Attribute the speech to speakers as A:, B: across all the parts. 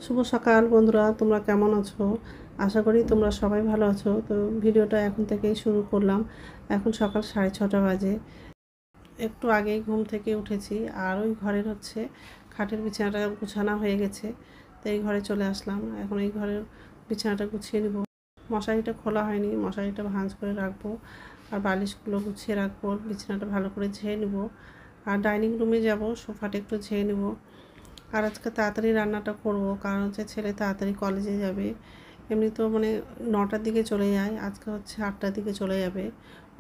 A: শুভ সকাল বন্ধুরা, তোমরা কেমন আছো? আশা করি তোমরা সবাই ভালো আছো। তো ভিডিওটা এখন থেকেই শুরু করলাম। এখন সকাল 6:30 বাজে। একটু আগেই ঘুম থেকে উঠেছি আর ওই ঘরের খাটের বিছানাটা গুছানো হয়ে গেছে। তো এই ঘরে চলে আসলাম। এখন এই ঘরের বিছানাটা গুছিয়ে নিব। মশারিটা খোলা হয়নি, মশারিটা ভাঁজ করে রাখবো আর বালিশগুলো গুছিয়ে রাখবো। বিছানাটা ভালো করে ঝেড়ে নিব আর ডাইনিং রুমে যাব, সোফাটা একটু ঝেড়ে নিব। আর আজকে তাড়াতাড়ি রান্নাটা করব, কারণ ছেলে তাড়াতাড়ি কলেজে যাবে। এমনি তো 9টার দিকে চলে যায়, আজকে 8টার দিকে চলে যাবে।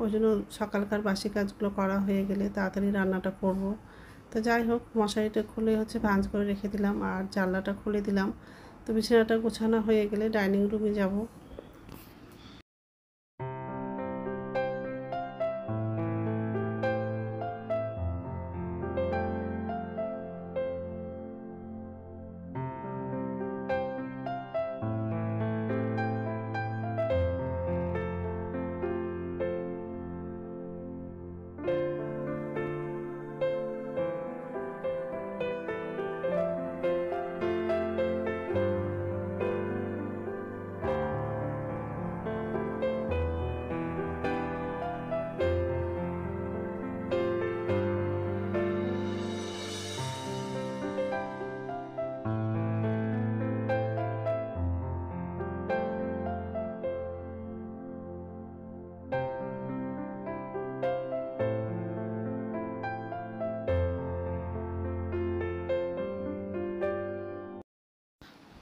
A: ওই জন্য সকালকার বাসি কাজগুলো করা হয়ে গেলে তাড়াতাড়ি রান্নাটা করব। তো যাই হোক, মশারিটা খুলে ভাঁজ করে রেখে দিলাম আর জানলাটা খুলে দিলাম। তো বিছানাটা গোছানো হয়ে গেলে ডাইনিং রুমে যাব।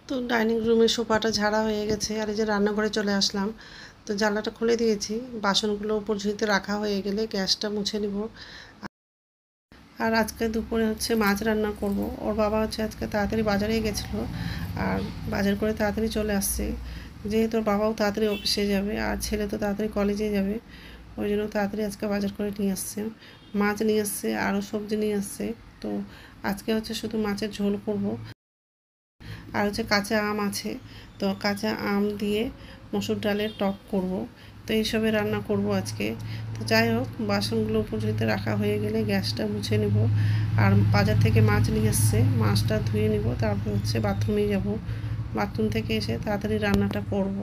A: তো ডাইনিং রুমের সোফাটা ঝাড়া হয়ে গেছে আর এই যে রান্নাঘরে চলে আসলাম। তো জানলাটা খুলে দিয়েছি, বাসনগুলো উপর ঝুড়িতে রাখা হয়ে গেলে গ্যাসটা মুছে নিব। আর আজকে দুপুরে মাছ রান্না করব। ওর বাবা আজকে তাড়াতাড়ি বাজারে গেছিলো আর বাজার করে তাড়াতাড়ি চলে আসছে। যেহেতু ওর বাবাও তাড়াতাড়ি অফিসে যাবে আর ছেলে তো তাড়াতাড়ি কলেজে যাবে, ওই জন্য তাড়াতাড়ি আজকে বাজার করে নিয়ে আসছে। মাছ নিয়ে আসছে, আরও সবজি নিয়ে আসছে। তো আজকে শুধু মাছের ঝোল করব। আর কাঁচা আম আছে, তো কাঁচা আম দিয়ে মসুর ডালের টক করব। তো এইসবে রান্না করব আজকে। তো যাই হোক, বাসনগুলো উপর ঝুড়িতে রাখা হয়ে গেলে গ্যাসটা মুছে নিব। আর বাজার থেকে মাছ নিয়ে এসছে, মাছটা ধুয়ে নিব, তারপর বাথরুমে যাব। বাথরুম থেকে এসে তাড়াতাড়ি রান্নাটা করব।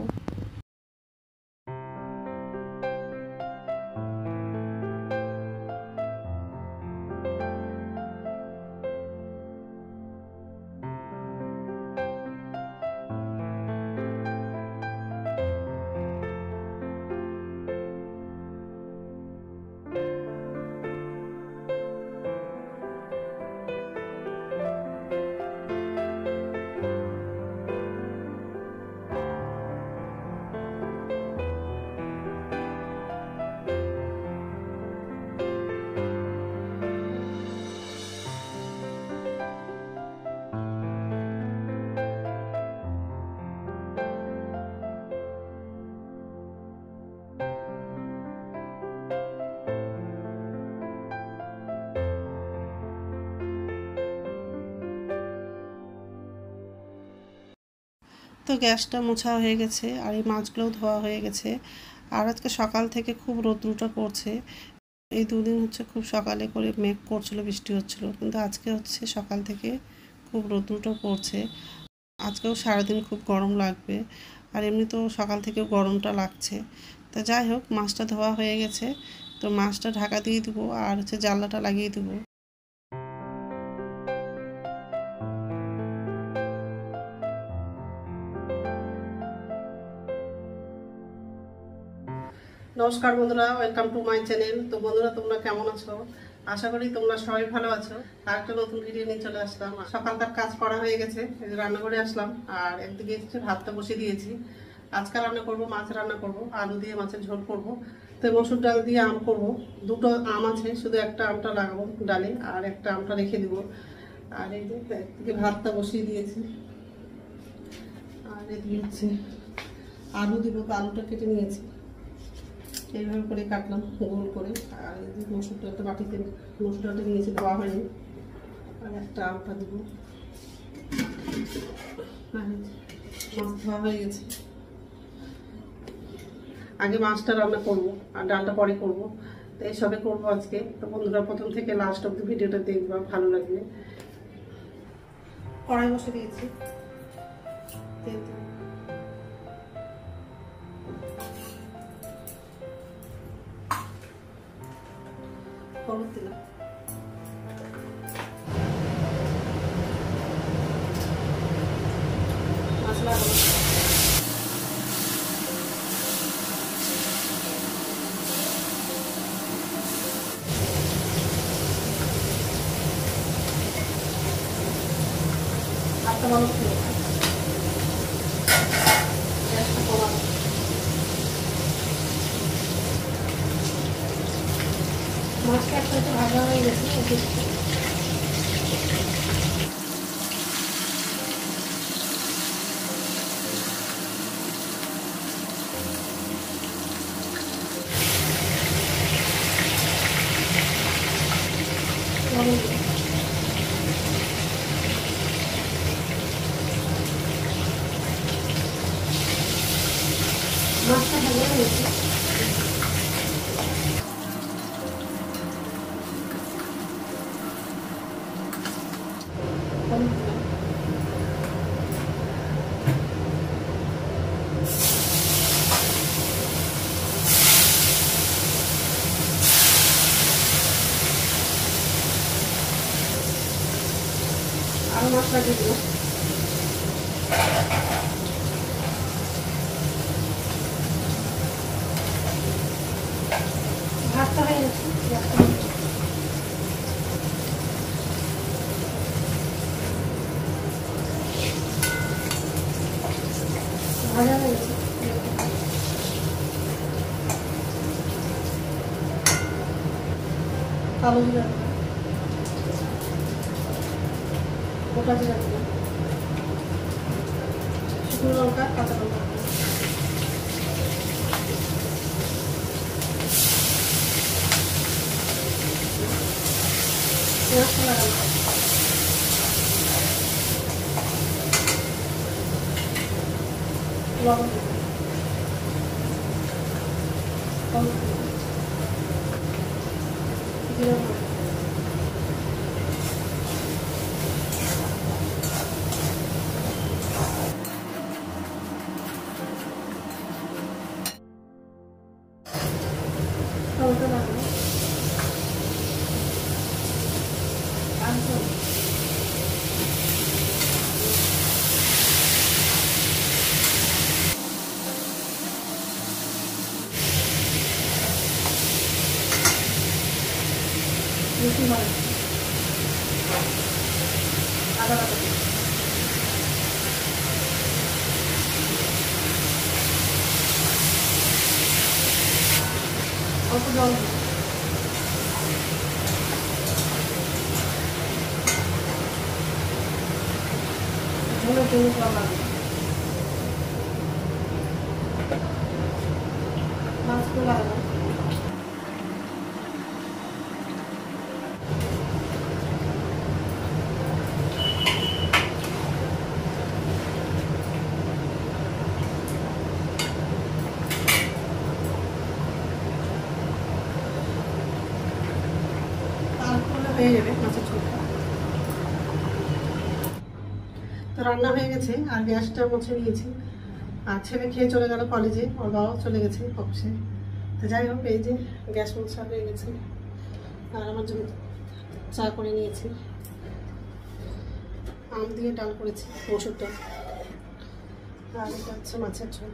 A: তো গ্যাসটা মোছা হয়ে গেছে আর এই মাছগুলোও ধোয়া হয়ে গেছে। আর আজকে সকাল থেকে খুব রৌদ্রটা পড়ছে। এই দুদিন খুব সকালে করে মেঘ করছিল, বৃষ্টি হচ্ছিল, কিন্তু আজকে সকাল থেকে খুব রৌদ্রটা পড়ছে। আজকেও সারাদিন খুব গরম লাগবে আর এমনি তো সকাল থেকে গরমটা লাগছে। তো যাই হোক, মাছটা ধোয়া হয়ে গেছে। তো মাছটা ঢাকা দিয়ে দেবো আর জানলাটা লাগিয়ে দেবো। নমস্কার বন্ধুরা, ওয়েলকাম টু মাই চ্যানেল। তো বন্ধুরা, তোমরা কেমন আছো? আশা করি তোমরা সবাই ভালো আছো। আর একটা নতুন ভিডিও নিয়ে চলে আসলাম। সকালকার কাজ করা হয়ে গেছে, রান্না করে আসলাম আর একদিকে ভাতটা বসিয়ে দিয়েছি। আজকে রান্না করব, মাছ রান্না করব, আলু দিয়ে মাছের ঝোল করব। তো মসুর ডাল দিয়ে আম করব। দুটো আম আছে, শুধু একটা আমটা লাগাবো ডালে আর একটা আমটা রেখে দিব। আর এই যে একদিকে ভাতটা বসিয়ে দিয়েছি আর এদিকে আলু দিব। তো আলুটা কেটে নিয়েছি, এইভাবে করে কাটলাম গোল করে। আর এই যে মসুর ডালটা বাটিতে, মসুর ডালটা নিয়েছি, ধোয়া হয়নি। আর একটা আমটা দেবো। মাছ ধোয়া হয়ে গেছে, আগে মাছটা রান্না করব আর ডালটা পরে করব। তো এইসবে করবো আজকে। তো বন্ধুরা, প্রথম থেকে লাস্ট অব্দি ভিডিওটা দেখবা, ভালো লাগবে। কড়াই বসে দিয়েছি, তেল দিলাম, হলুদ দিলাম, মশলা একটা মানুষ গ্যাসটা কমানো, মাছটা একসাথে ভাজা হয়ে গেছে। মাছটা ভাজা হয়ে গেছে, আরো মশলা দিয়ে দিলাম, ভাতটা হয়ে গেছে, ভাজা হয়ে গেছে। কালো জিরা দিলাম, গোটা জিরা দিলাম, শুকনো লঙ্কা, কাঁচা লঙ্কা দিলাম, পেঁয়াজটা লাগালাম, লবণ দিলাম, হলুদ দিলাম, জিরা গুঁড়ো, টমেটো লাগালাম, একদম রসুন বাটা, আদা বাটা, অল্প জল দিই, ঝোলের জন্য জল লাগবে, মাছগুলো লাগালাম, তারপরে হয়ে যাবে মাছের ঝোলটা। তো রান্না হয়ে গেছে আর গ্যাসটা মুছে নিয়েছি, আর ছেলে খেয়ে চলে গেল কলেজে, ওর বাবাও চলে গেছে অফিসে। তো যাই হোক, এই যে গ্যাস মোছা হয়ে গেছে, আর আমার জন্য চা করে নিয়েছি, আম দিয়ে ডাল করেছি, মসুর ডাল, আর এটা হচ্ছে মাছের ঝোল।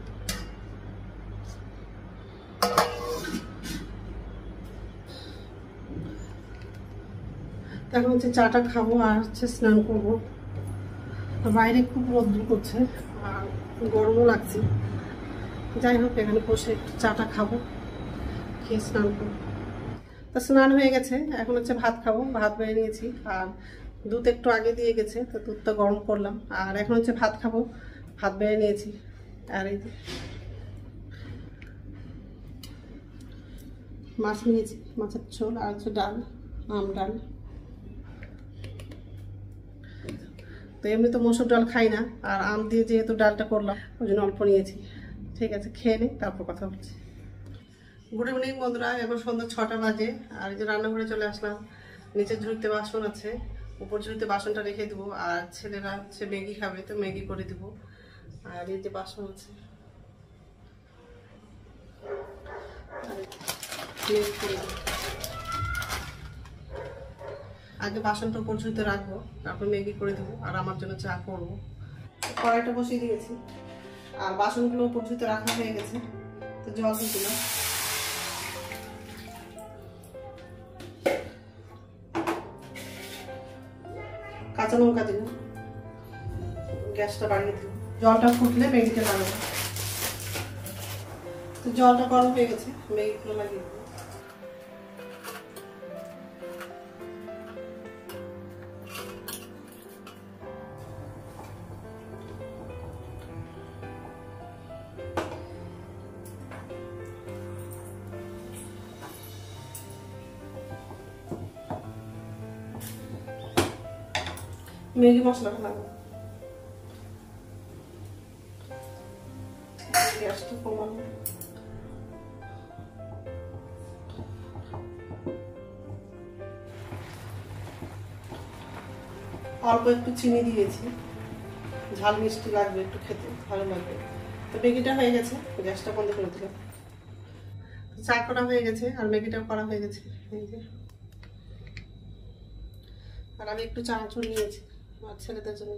A: এখন হচ্ছে চাটা খাবো আর হচ্ছে স্নান করবো। বাইরে খুব রোদ্দুর করছে আর গরমও লাগছে। যাই হোক, এখানে বসে চাটা খাবো, খেয়ে স্নান করবো। তো স্নান হয়ে গেছে, এখন হচ্ছে ভাত খাবো। ভাত বেড়ে নিয়েছি আর দুধ একটু আগে দিয়ে গেছে, তো দুধটা গরম করলাম। আর এখন হচ্ছে ভাত খাবো, ভাত বেড়ে নিয়েছি। আর এই যে মাছ নিয়েছি, মাছের ঝোল, আর হচ্ছে ডাল, আম ডাল। তো এমনি তো মসুর ডাল খাই না, আর আম দিয়ে যেহেতু ডালটা করলাম ওই জন্য অল্প নিয়েছি। ঠিক আছে, খেয়ে নিই, তারপর কথা বলছি। গুড ইভিনিং বন্ধুরা, এখন সন্ধ্যা 6টা বাজে। আর এই যে রান্নাঘরে চলে আসলাম। নিচের ঝুড়িতে বাসন আছে, উপর ঝুড়িতে বাসনটা রেখে দেবো। আর ছেলেরা হচ্ছে ম্যাগি খাবে, তো ম্যাগি করে দেবো। আর এই যে বাসন আছে, আগে বাসনটা উপর ঝুঁতে রাখবো, তারপর ম্যাগি করে দেবো আর আমার জন্য চা করবো। কড়াইটা বসিয়ে দিয়েছি আর বাসনগুলো উপর ঝুঁতে রাখা হয়ে গেছে। তো জল দিয়ে দিলাম, কাঁচা লঙ্কা দিলাম, গ্যাসটা বাড়িয়ে দিলাম। জলটা ফুটলে ম্যাগিটা লাগাবো। তো জলটা গরম হয়ে গেছে, ম্যাগিগুলো লাগিয়ে দেবো। ম্যাগি মশলাটা লাগাবো, গ্যাসটা কমানো। অল্প একটু চিনি দিয়েছি, ঝাল মিষ্টি লাগবে, একটু খেতে ভালো লাগবে। তো ম্যাগিটা হয়ে গেছে, গ্যাসটা বন্ধ করে দিলাম। চা করা হয়ে গেছে আর ম্যাগিটাও করা হয়ে গেছে। এই যে, আর আমি একটু চানাচুর নিয়েছি আর ছেলেদের জন্য।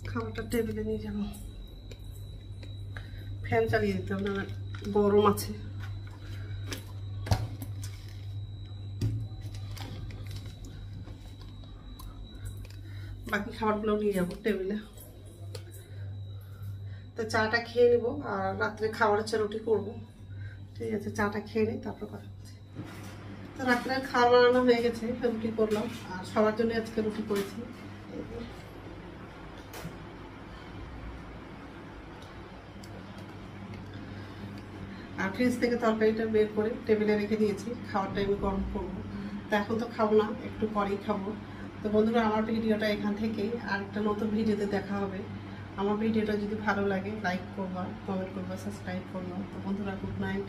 A: খাবারটা টেবিলে নিয়ে যাবো, ফ্যান চালিয়ে দিতে হবে, গরম আছে। বাকি খাবারগুলো নিয়ে যাবো টেবিলে। তো চাটা খেয়ে নেবো আর রাত্রে খাবার হচ্ছে রুটি করবো। ঠিক আছে, চাটা খেয়ে নিই, তারপর কথা বলছি। তো রাত্রে খাবার বানানো হয়ে গেছে, রুটি করলাম আর সবার জন্য আজকে রুটি করেছি। আর ফ্রিজ থেকে তরকারিটা বের করে টেবিলে রেখে দিয়েছি, খাওয়ার টাইমে গরম করবো। তো এখন তো খাবো না, একটু পরেই খাবো। তো বন্ধুরা, আমার ভিডিওটা এখান থেকেই, আর একটা নতুন ভিডিওতে দেখা হবে। আমার ভিডিওটা যদি ভালো লাগে লাইক করবা, কমেন্ট করবা, সাবস্ক্রাইব করবা। তো বন্ধুরা, গুড নাইট।